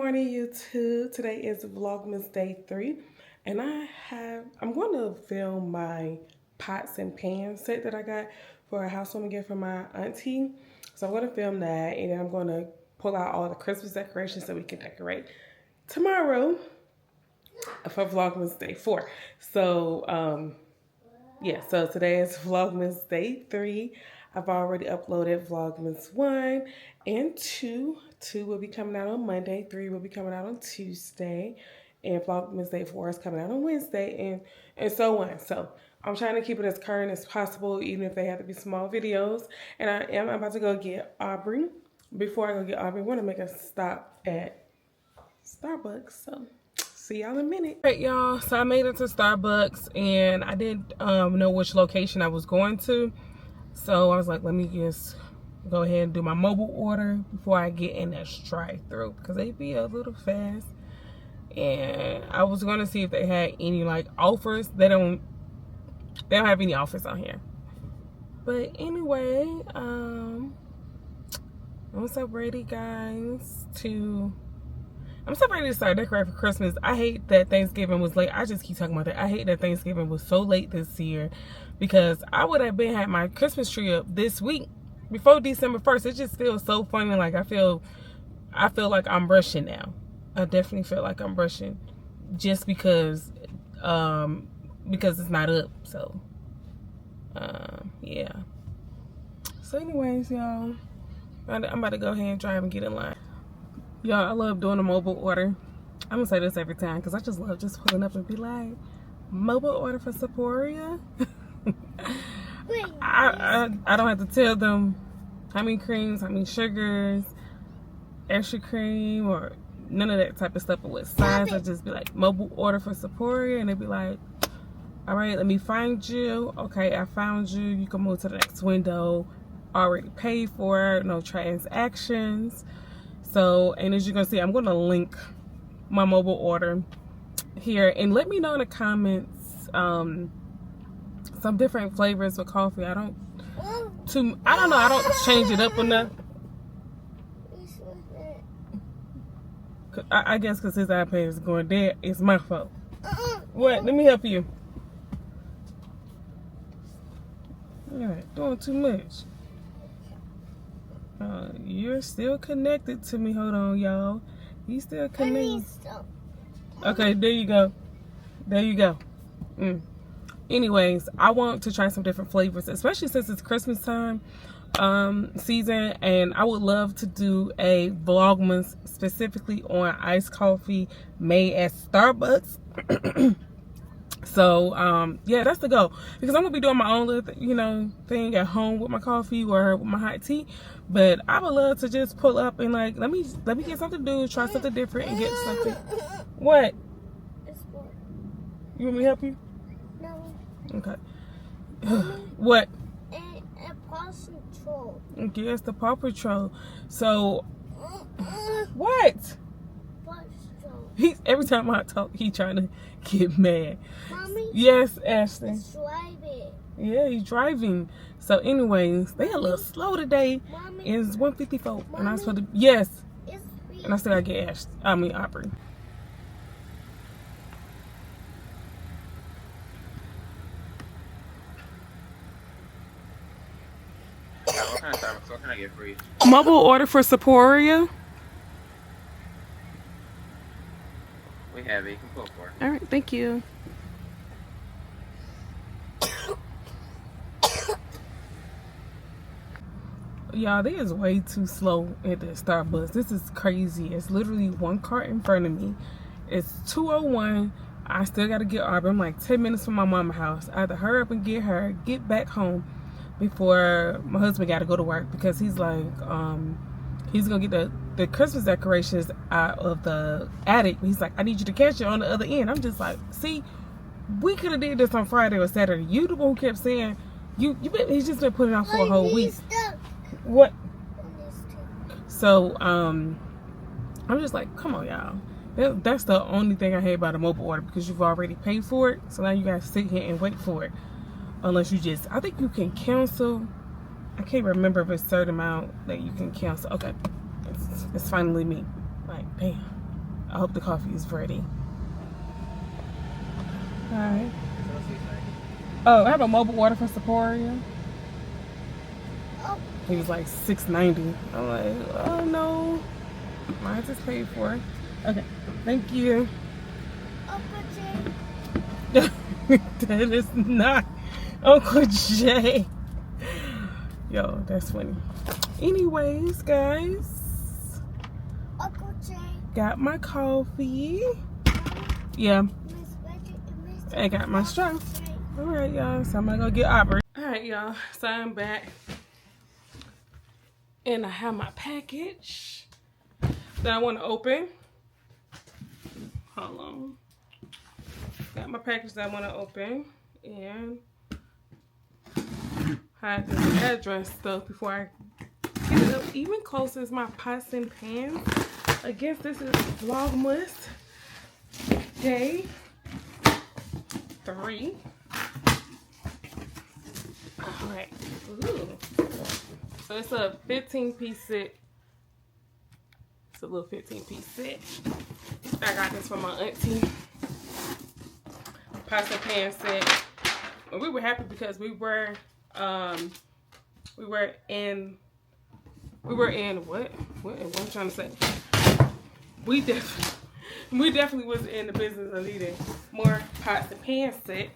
morning, YouTube. Today is Vlogmas day 3, and I'm going to film my pots and pans set that I got for a housewarming gift from my auntie. So I'm going to film that, and then I'm going to pull out all the Christmas decorations so we can decorate tomorrow for Vlogmas day 4. So yeah, so today is Vlogmas day 3. I've already uploaded Vlogmas 1 and 2. 2 will be coming out on Monday. 3 will be coming out on Tuesday. And Vlogmas day 4 is coming out on Wednesday, and so on. So I'm trying to keep it as current as possible, even if they have to be small videos. And I am about to go get Aubrey. Before I go get Aubrey, I want to make a stop at Starbucks. So see y'all in a minute. All right, y'all. So I made it to Starbucks, and I didn't know which location I was going to. So I was like, let me just go ahead and do my mobile order before I get in that drive-through, because they be a little fast. And I was going to see if they had any like offers. They don't have any offers on here. But anyway, I'm so ready, guys, I'm so ready to start decorating for Christmas. I hate that Thanksgiving was late. I just keep talking about that. I hate that Thanksgiving was so late this year, because I would have had my Christmas tree up this week before December 1st. It just feels so funny. Like I feel like I'm rushing now. I definitely feel like I'm rushing just because it's not up. So yeah. So anyways, y'all, I'm about to go ahead and drive and get in line. Y'all, I love doing a mobile order. I'm gonna say this every time because I just love just pulling up and be like, mobile order for Sephora. I don't have to tell them how many creams, how many sugars, extra cream, or none of that type of stuff, or what size. I just be like, mobile order for Sephora, and they'd be like, all right, let me find you. Okay, I found you. You can move to the next window. Already paid for, no transactions. So, and as you can see, I'm going to link my mobile order here, and let me know in the comments some different flavors of coffee. I don't know, I don't change it up enough. I guess because his iPad is going dead, it's my fault. What? Let me help you. You're doing too much. You're still connected to me. Hold on, y'all. He's still connected. Okay, there you go. There you go. Anyways, I want to try some different flavors, especially since it's Christmas time season, and I would love to do a Vlogmas specifically on iced coffee made at Starbucks. So yeah, that's the goal, because I'm gonna be doing my own little thing at home with my coffee or with my hot tea. But I would love to just pull up and like let me get something to do, try something different, and get something. What? You want me to help you? No. Okay. What? A Paw Patrol. Yes, the Paw Patrol. So what? Paw Patrol. Every time I talk, he trying to get mad. Mommy? Yes, Ashley. It's driving. Yeah, he's driving. So anyways, they a little slow today. Mommy? It's 1:54. Mommy? And I'm supposed to, yes. It's And I still gotta get Aubrey. What kind of Starbucks? What can I get for you? Mobile order for Sephora. We have it. You can pull for it. All right, thank you. Y'all, they is way too slow at the Starbucks. This is crazy. It's literally one cart in front of me. It's 2:01. I still gotta get Aubrey. I'm like 10 minutes from my mama's house. I have to hurry up and get her, get back home before my husband got to go to work, because he's like, he's gonna get the Christmas decorations out of the attic. He's like, I need you to catch it on the other end. I'm just like, see, we could have did this on Friday or Saturday. You the one who kept saying he's just been putting it off for a whole week. What? So I'm just like, come on, y'all. That's the only thing I hate about a mobile order, because you've already paid for it. So now you gotta sit here and wait for it. Unless you I think you can cancel. I can't remember if it's a certain amount that you can cancel. Okay, it's finally me. Like, damn. I hope the coffee is ready. Alright. Oh, I have a mobile order for Sephora. Oh, He was like $6.90. I'm like, oh no. Mine just paid for it. Okay, thank you. Uncle Jay. That is not Uncle Jay. Yo, that's funny. Anyways, guys, Uncle Jay. got my coffee. Yeah, I got my straw. All right, y'all. So I'm gonna go get Aubrey. All right, y'all. So I'm back, and I have my package that I want to open. Hold on. Got my package that I want to open, and hide this address stuff before I get it up even closer. Is my pots and pans. I guess this is Vlogmas Day 3. Alright. So it's a 15-piece set. It's a little 15-piece set. I got this from my auntie. Pots and pan set. And we were happy because we were in what am I trying to say? We definitely was in the business of needing more pots and pan set.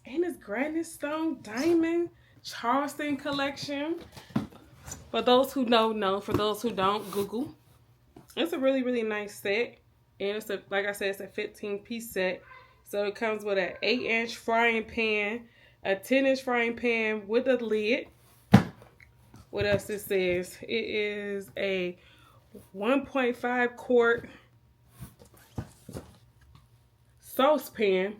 And this granite stone diamond Charleston collection. For those who know. For those who don't, Google. It's a really, really nice set. And it's like I said, it's a 15-piece set. So it comes with an 8-inch frying pan, a 10-inch frying pan with a lid. What else it says? It is a 1.5 quart saucepan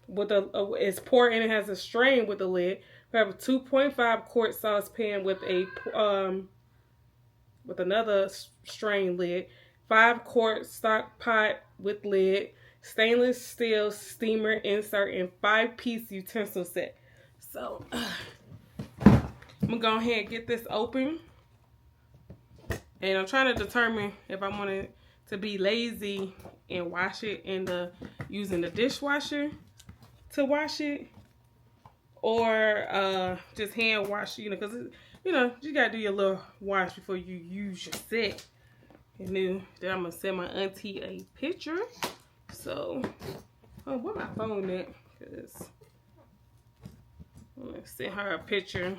with it's poured and it has a strain with a lid. We have a 2.5 quart saucepan with a with another strain lid. 5 quart stock pot with lid. Stainless steel steamer insert and 5-piece utensil set. So I'm gonna go ahead and get this open. And I'm trying to determine if I want it to be lazy and wash it in using the dishwasher to wash it, or just hand wash, because you gotta do your little wash before you use your set. And then I'm gonna send my auntie a picture. So, where my phone at? Cause I'm gonna send her a picture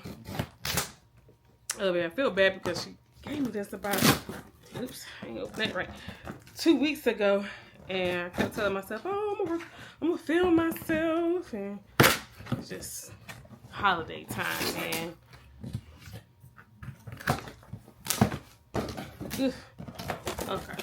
of it. I feel bad because she gave me this about, oops, I ain't open that right, 2 weeks ago, and I kept telling myself, oh, I'm gonna film myself, and it's just holiday time, man. Okay.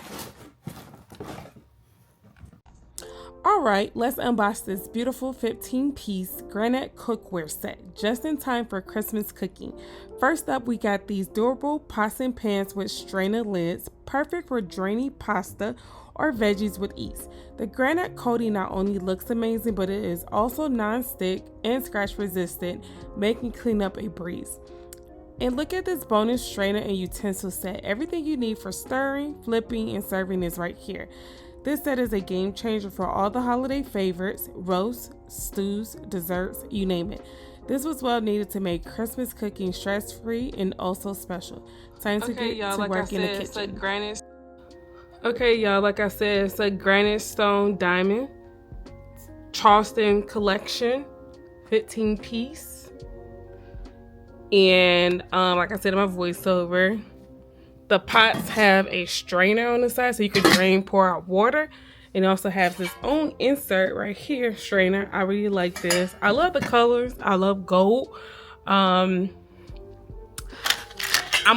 Alright, let's unbox this beautiful 15-piece granite cookware set, just in time for Christmas cooking. First up, we got these durable pots and pans with strainer lids, perfect for draining pasta or veggies with ease. The granite coating not only looks amazing, but it is also non-stick and scratch resistant, making cleanup a breeze. And look at this bonus strainer and utensil set. Everything you need for stirring, flipping, and serving is right here. This set is a game changer for all the holiday favorites, roasts, stews, desserts, you name it. This was well needed to make Christmas cooking stress-free and also special. Time to get to work in the kitchen. Okay, y'all, like I said, it's a granite stone diamond Charleston collection, 15-piece. And like I said in my voiceover, the pots have a strainer on the side so you can drain, pour out water. And it also has its own insert right here, strainer. I really like this. I love the colors. I love gold. I'm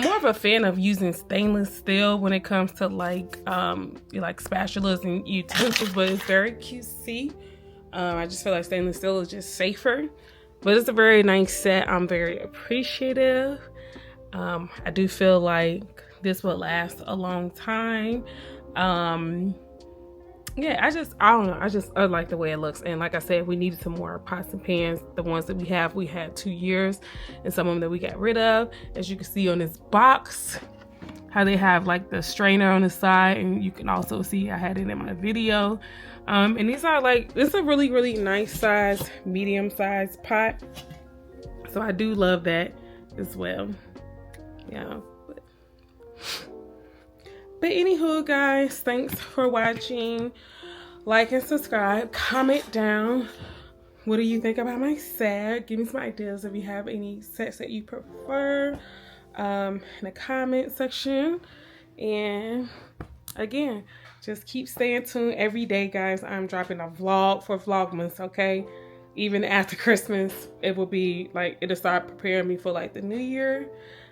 more of a fan of using stainless steel when it comes to like spatulas and utensils, but it's very cutesy. I just feel like stainless steel is just safer. But it's a very nice set. I'm very appreciative. I do feel like this will last a long time. Yeah, I don't know. I like the way it looks. And like I said, we needed some more pots and pans. The ones that we had 2 years, and some of them that we got rid of. As you can see on this box, how they have like the strainer on the side, and you can also see I had it in my video. And these are like, it's a really, really nice size, medium size pot. So I do love that as well. Yeah. But anywho, guys, thanks for watching. Like and subscribe. Comment down. What do you think about my set? Give me some ideas if you have any sets that you prefer in the comment section. And again, just keep staying tuned every day, guys. I'm dropping a vlog for Vlogmas, okay? Even after Christmas, it will be like, it'll start preparing me for like the new year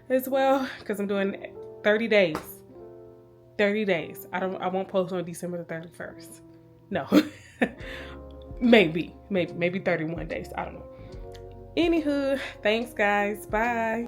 as well, because I'm doing 30 days. 30 days. I won't post on December the 31st. No. maybe 31 days. I don't know. Anywho, thanks guys. Bye.